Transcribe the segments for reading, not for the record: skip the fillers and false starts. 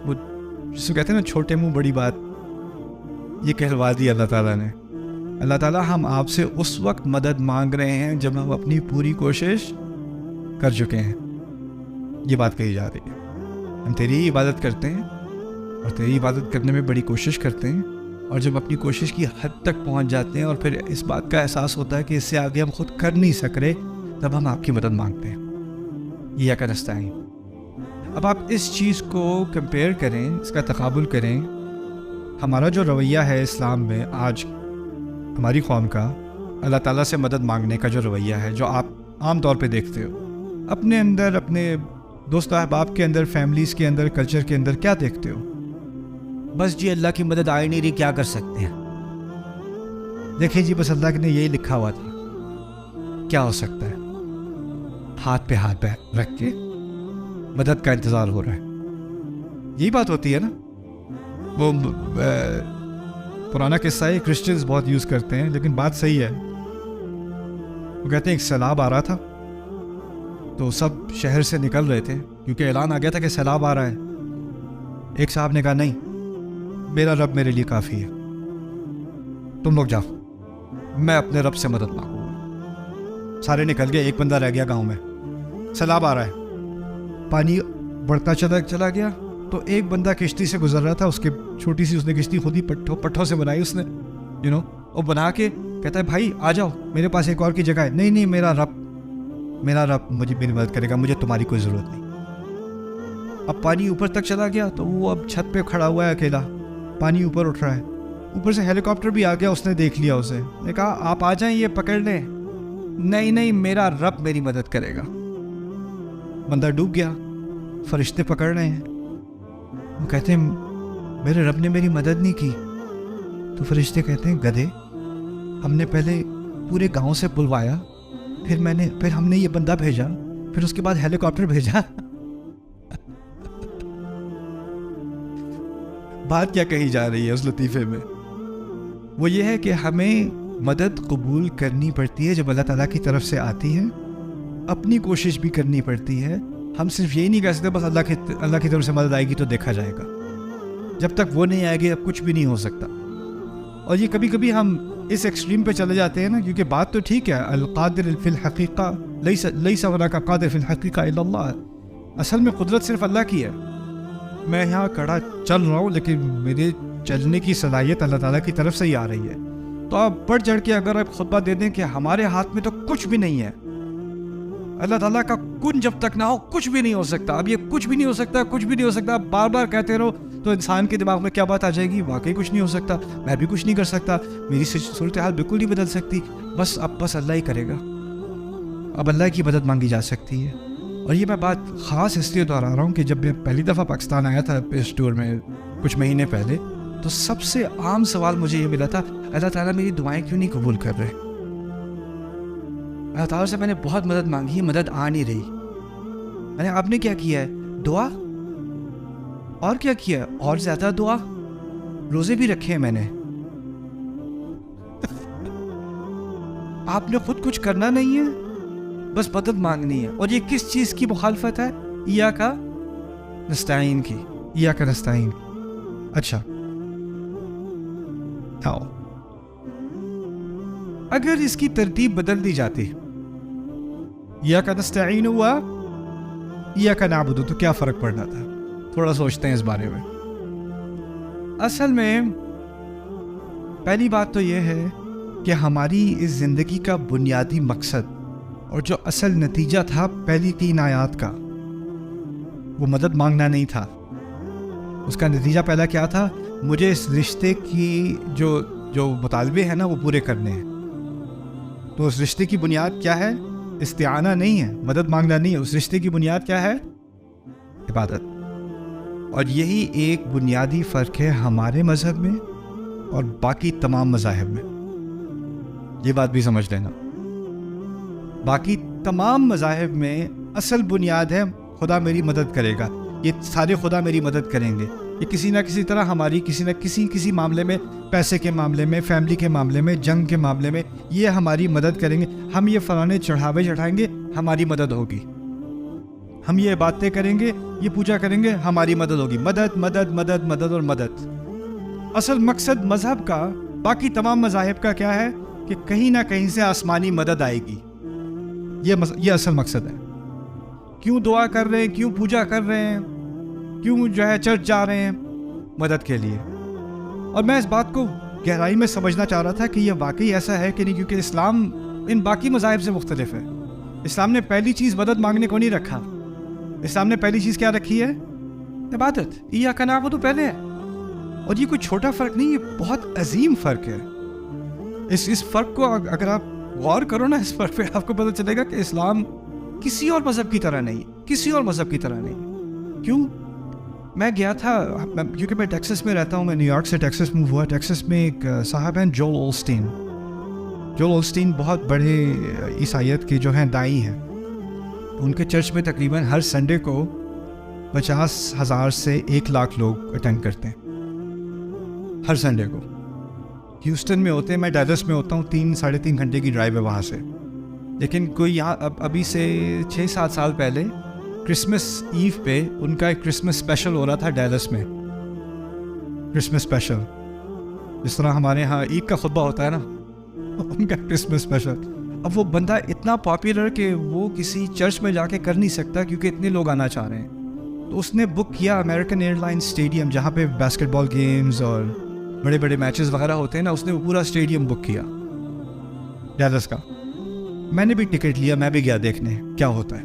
وہ جس کو کہتے ہیں نا چھوٹے منہ بڑی بات، یہ کہلوا دی اللہ تعالیٰ نے. اللہ تعالیٰ ہم آپ سے اس وقت مدد مانگ رہے ہیں جب ہم اپنی پوری کوشش کر چکے ہیں. یہ بات کہی جا رہی ہے. ہم تیری ہی عبادت کرتے ہیں اور تیری عبادت کرنے میں بڑی کوشش کرتے ہیں، اور جب اپنی کوشش کی حد تک پہنچ جاتے ہیں اور پھر اس بات کا احساس ہوتا ہے کہ اس سے آگے ہم خود کر نہیں سک رہے، تب ہم آپ کی مدد مانگتے ہیں. یہ کیا نستعین. اب آپ اس چیز کو کمپیئر کریں، اس کا تقابل کریں. ہمارا جو رویہ ہے اسلام میں آج ہماری قوم کا، اللہ تعالیٰ سے مدد مانگنے کا جو رویہ ہے، جو آپ عام طور پہ دیکھتے ہو اپنے اندر، اپنے دوست احباب کے اندر، فیملیز کے اندر، کلچر کے اندر، کیا دیکھتے ہو؟ بس جی اللہ کی مدد آ ہی نہیں رہی، کیا کر سکتے ہیں؟ دیکھیں جی بس اللہ نے یہی لکھا ہوا تھا، کیا ہو سکتا ہے؟ ہاتھ پہ ہاتھ رکھ کے مدد کا انتظار ہو رہا ہے. یہی بات ہوتی ہے نا. وہ پرانا قصہ ہے، کرسچنز بہت یوز کرتے ہیں لیکن بات صحیح ہے. وہ کہتے ہیں ایک سیلاب آ رہا تھا تو سب شہر سے نکل رہے تھے کیونکہ اعلان آ گیا تھا کہ سیلاب آ رہا ہے. ایک صاحب نے کہا نہیں، میرا رب میرے لیے کافی ہے، تم لوگ جاؤ، میں اپنے رب سے مدد مانگوں گا. سارے نکل گئے، ایک بندہ رہ گیا گاؤں میں. سیلاب آ رہا ہے، پانی بڑھتا چلا گیا. تو ایک بندہ کشتی سے گزر رہا تھا، اس کے چھوٹی سی اس نے کشتی خود ہی پٹھوں سے بنائی اس نے، اور بنا کے کہتا ہے بھائی آ جاؤ میرے پاس ایک اور کی جگہ ہے. نہیں میرا رب مجھے میری مدد کرے گا، مجھے تمہاری کوئی ضرورت نہیں. اب پانی اوپر تک چلا گیا تو وہ اب چھت پہ کھڑا ہوا ہے اکیلا، پانی اوپر اٹھ رہا ہے. اوپر سے ہیلی کاپٹر بھی آ گیا، اس نے دیکھ لیا اسے، نے کہا آپ آ جائیں یہ پکڑ لیں. نہیں میرا رب میری مدد کرے گا. بندہ ڈوب گیا، فرشتے پکڑ رہے ہیں. وہ کہتے ہیں میرے رب نے میری مدد نہیں کی. تو فرشتے کہتے ہیں گدھے، ہم نے پہلے پورے گاؤں سے بلوایا، پھر ہم نے یہ بندہ بھیجا، پھر اس کے بعد ہیلی کاپٹر بھیجا. بات کیا کہی جا رہی ہے اس لطیفے میں؟ وہ یہ ہے کہ ہمیں مدد قبول کرنی پڑتی ہے جب اللہ تعالیٰ کی طرف سے آتی ہے. اپنی کوشش بھی کرنی پڑتی ہے. ہم صرف یہی نہیں کہہ سکتے بس اللہ کی طرف سے مدد آئے گی تو دیکھا جائے گا. جب تک وہ نہیں آئے گی اب کچھ بھی نہیں ہو سکتا. اور یہ کبھی کبھی ہم اس ایکسٹریم پہ چلے جاتے ہیں نا، کیونکہ بات تو ٹھیک ہے، القادر فی الحقیقہ لیس هناک قادر فی الحقیقہ الا اللہ. اصل میں قدرت صرف اللہ کی ہے. میں یہاں کھڑا چل رہا ہوں لیکن میرے چلنے کی صلاحیت اللہ تعالیٰ کی طرف سے ہی آ رہی ہے. تو آپ بڑھ چڑھ کے اگر آپ خطبہ دے دیں کہ ہمارے ہاتھ میں تو کچھ بھی نہیں ہے، اللہ تعالیٰ کا کن جب تک نہ ہو کچھ بھی نہیں ہو سکتا. اب یہ کچھ بھی نہیں ہو سکتا، کچھ بھی نہیں ہو سکتا، بار بار کہتے رہو تو انسان کے دماغ میں کیا بات آ جائے گی؟ واقعی کچھ نہیں ہو سکتا، میں بھی کچھ نہیں کر سکتا، میری صورتحال بالکل نہیں بدل سکتی. بس اللہ ہی کرے گا. اب اللہ کی مدد مانگی جا سکتی ہے. اور یہ میں بات خاص اس لیے دہرا رہا ہوں کہ جب میں پہلی دفعہ پاکستان آیا تھا اس ٹور میں کچھ مہینے پہلے، تو سب سے عام سوال مجھے یہ ملا تھا، اللہ تعالیٰ میری دعائیں کیوں نہیں قبول کر رہے؟ اللہ تعالیٰ سے میں نے بہت مدد مانگی ہے، مدد آ نہیں رہی. میں نے آپ نے کیا کیا ہے؟ دعا. اور کیا کیا ہے؟ اور زیادہ دعا، روزے بھی رکھے ہیں میں نے. آپ نے خود کچھ کرنا نہیں ہے، بس مدد مانگنی ہے. اور یہ کس چیز کی مخالفت ہے؟ ایاک نستعین کی. ایاک نستعین. اچھا آؤ، اگر اس کی ترتیب بدل دی جاتی، ایاک نستعین ہوا ایاک نعبد، تو کیا فرق پڑنا تھا؟ تھوڑا سوچتے ہیں اس بارے میں. اصل میں پہلی بات تو یہ ہے کہ ہماری اس زندگی کا بنیادی مقصد اور جو اصل نتیجہ تھا پہلی 3 آیات کا، وہ مدد مانگنا نہیں تھا. اس کا نتیجہ پہلا کیا تھا؟ مجھے اس رشتے کی جو مطالبے ہیں نا وہ پورے کرنے ہیں. تو اس رشتے کی بنیاد کیا ہے؟ استعانہ نہیں ہے، مدد مانگنا نہیں ہے. اس رشتے کی بنیاد کیا ہے؟ عبادت. اور یہی ایک بنیادی فرق ہے ہمارے مذہب میں اور باقی تمام مذاہب میں. یہ بات بھی سمجھ لینا. باقی تمام مذاہب میں اصل بنیاد ہے خدا میری مدد کرے گا. یہ سارے خدا میری مدد کریں گے. یہ کسی نہ کسی طرح ہماری کسی نہ کسی معاملے میں، پیسے کے معاملے میں، فیملی کے معاملے میں، جنگ کے معاملے میں، یہ ہماری مدد کریں گے. ہم یہ فلانے چڑھاوے چڑھائیں گے، ہماری مدد ہوگی. ہم یہ باتیں کریں گے, یہ پوجا کریں گے, ہماری مدد ہوگی. مدد مدد مدد مدد اور مدد. اصل مقصد مذہب کا, باقی تمام مذاہب کا کیا ہے کہ کہیں نہ کہیں سے آسمانی مدد آئے گی. یہ اصل مقصد ہے. کیوں دعا کر رہے ہیں, کیوں پوجا کر رہے ہیں, کیوں جو ہے چرچ جا رہے ہیں؟ مدد کے لیے. اور میں اس بات کو گہرائی میں سمجھنا چاہ رہا تھا کہ یہ واقعی ایسا ہے کہ نہیں, کیونکہ اسلام ان باقی مذاہب سے مختلف ہے. اسلام نے پہلی چیز مدد مانگنے کو نہیں رکھا. اسلام نے پہلی چیز کیا رکھی ہے؟ عبادت. ایاک نعبد پہلے ہے. اور یہ کوئی چھوٹا فرق نہیں, یہ بہت عظیم فرق ہے. اس فرق کو اگر آپ غور کرو نا, اس فرق پہ آپ کو پتہ چلے گا کہ اسلام کسی اور مذہب کی طرح نہیں, کسی اور مذہب کی طرح نہیں. کیوں؟ میں گیا تھا, کیونکہ میں ٹیکسس میں رہتا ہوں, میں نیو یارک سے ٹیکسس موو ہوا. ٹیکسس میں ایک صاحب ہیں جول اولسٹین. جول اولسٹین بہت بڑے عیسائیت کے جو ہیں دائی ہیں. ان کے چرچ میں تقریباً ہر سنڈے کو 50,000 سے 100,000 لوگ اٹینڈ کرتے ہیں ہر سنڈے کو. ہیوسٹن میں ہوتے ہیں, میں ڈیلس میں ہوتا ہوں, 3-3.5 گھنٹے کی ڈرائیو ہے وہاں سے. لیکن کوئی یہاں ابھی سے 6-7 سال پہلے کرسمس ایو پہ ان کا ایک کرسمس اسپیشل ہو رہا تھا ڈیلس میں. کرسمس اسپیشل جس طرح ہمارے یہاں عید کا خطبہ ہوتا ہے نا, ان کا کرسمس اسپیشل. اب وہ بندہ اتنا پاپولر کہ وہ کسی چرچ میں جا کے کر نہیں سکتا کیونکہ اتنے لوگ آنا چاہ رہے ہیں. تو اس نے بک کیا امریکن ایئر لائن اسٹیڈیم, جہاں پہ باسکٹ بال گیمز اور بڑے بڑے میچز وغیرہ ہوتے ہیں نا. اس نے پورا اسٹیڈیم بک کیا ڈیلس کا. میں نے بھی ٹکٹ لیا, میں بھی گیا دیکھنے کیا ہوتا ہے.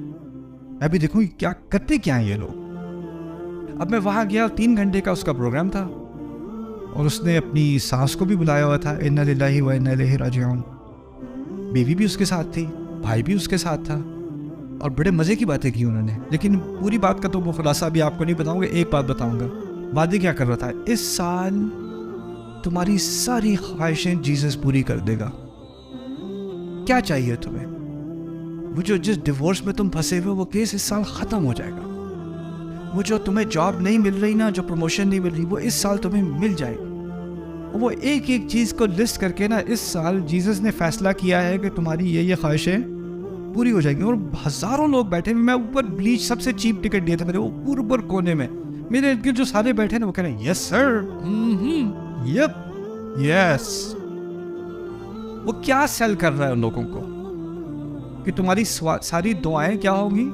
میں بھی دیکھوں کیا کرتے کیا ہیں یہ لوگ. اب میں وہاں گیا, 3 گھنٹے کا اس کا پروگرام تھا, اور اس نے اپنی ساس کو بھی بلایا ہوا تھا, انا للہ و انا الیہ راجعون. بیوی بھی اس کے ساتھ تھی, بھائی بھی اس کے ساتھ تھا, اور بڑے مزے کی باتیں کی انہوں نے. لیکن پوری بات کا تو وہ خلاصہ بھی آپ کو نہیں بتاؤں گا, ایک بات بتاؤں گا. وعدے کیا کر رہا تھا, اس سال تمہاری ساری خواہشیں جیسس پوری کر دے گا. کیا چاہیے تمہیں؟ وہ جو جس ڈیورس میں تم پھنسے ہوئے وہ کیس اس سال ختم ہو جائے گا. وہ جو تمہیں جاب نہیں مل رہی نا, جو پروموشن نہیں مل رہی, وہ اس سال تمہیں مل جائے گی. وہ ایک ایک چیز کو لسٹ کر کے نا, اس سال جیسس نے فیصلہ کیا ہے کہ تمہاری یہ خواہشیں پوری ہو جائیں گی. اور ہزاروں لوگ بیٹھے, میں اوپر بلیچ سب سے چیپ ٹکٹ دیا تھا میرے, وہ اوپر کونے میں. میرے ارد گرد جو سارے بیٹھے نا وہ کہہ رہے ہیں یس سر, یپ یس. وہ کیا سیل کر رہا ہے ان لوگوں کو کہ تمہاری ساری دعائیں کیا ہوں گی,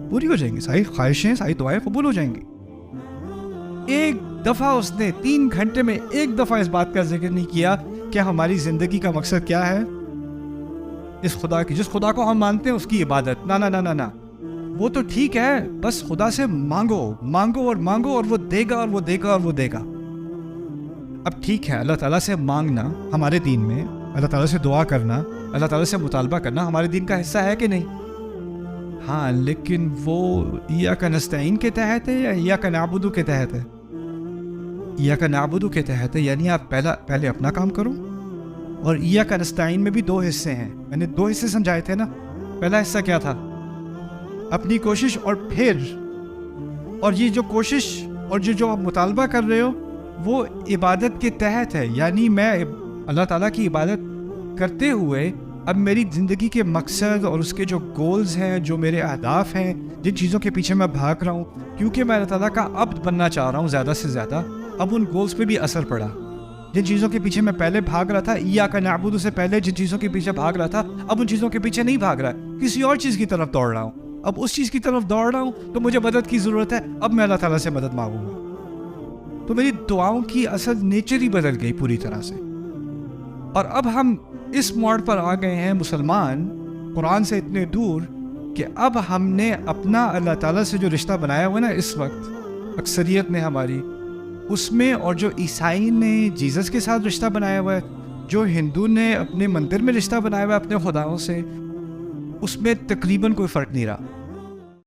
پوری ہو جائیں گی, ساری خواہشیں ساری دعائیں قبول ہو جائیں گی. ایک دفعہ اس نے 3 گھنٹے میں ایک دفعہ اس بات کا ذکر نہیں کیا کہ ہماری زندگی کا مقصد کیا ہے, اس خدا کی, جس خدا کو ہم مانتے ہیں اس کی عبادت. نا نا نا نا نا, وہ تو ٹھیک ہے, بس خدا سے مانگو مانگو اور مانگو, اور وہ دے گا اور وہ دے گا اور وہ دے گا. اب ٹھیک ہے, اللہ تعالیٰ سے مانگنا ہمارے دین میں, اللہ تعالیٰ سے دعا کرنا, اللہ تعالیٰ سے مطالبہ کرنا ہمارے دین کا حصہ ہے کہ نہیں؟ ہاں, لیکن وہ ایاک نستعین کے تحت ہے یا ایاک نعبد کے تحت ہے؟ ایاک نعبد کے تحت ہے, یعنی آپ پہلے اپنا کام کرو. اور ایاک نستعین میں بھی 2 حصے ہیں, میں نے 2 حصے سمجھائے تھے نا. پہلا حصہ کیا تھا؟ اپنی کوشش, اور پھر اور یہ جو کوشش اور جو آپ مطالبہ کر رہے ہو وہ عبادت کے تحت ہے. یعنی میں اللہ تعالیٰ کی عبادت کرتے ہوئے اب میری زندگی کے مقصد اور اس کے جو گولز ہیں, جو میرے اہداف ہیں, جن چیزوں کے پیچھے میں بھاگ رہا ہوں, کیونکہ میں اللہ تعالیٰ کا عبد بننا چاہ رہا ہوں زیادہ سے زیادہ, اب ان گولز پہ بھی اثر پڑا. جن چیزوں کے پیچھے میں پہلے بھاگ رہا تھا, ایاک نعبد سے پہلے جن چیزوں کے پیچھے بھاگ رہا تھا, اب ان چیزوں کے پیچھے نہیں بھاگ رہا, کسی اور چیز کی طرف دوڑ رہا ہوں. اب اس چیز کی طرف دوڑ رہا ہوں تو مجھے مدد کی ضرورت ہے, اب میں اللہ تعالیٰ سے مدد مانگوں گا. تو میری دعاؤں کی اصل نیچر ہی بدل گئی پوری طرح سے. اور اب ہم اس موڑ پر آ گئے ہیں مسلمان, قرآن سے اتنے دور کہ اب ہم نے اپنا اللہ تعالیٰ سے جو رشتہ بنایا ہوا ہے نا اس وقت اکثریت نے ہماری, اس میں, اور جو عیسائی نے جیزس کے ساتھ رشتہ بنایا ہوا ہے, جو ہندو نے اپنے مندر میں رشتہ بنایا ہوا ہے اپنے خداؤں سے, اس میں تقریباً کوئی فرق نہیں رہا.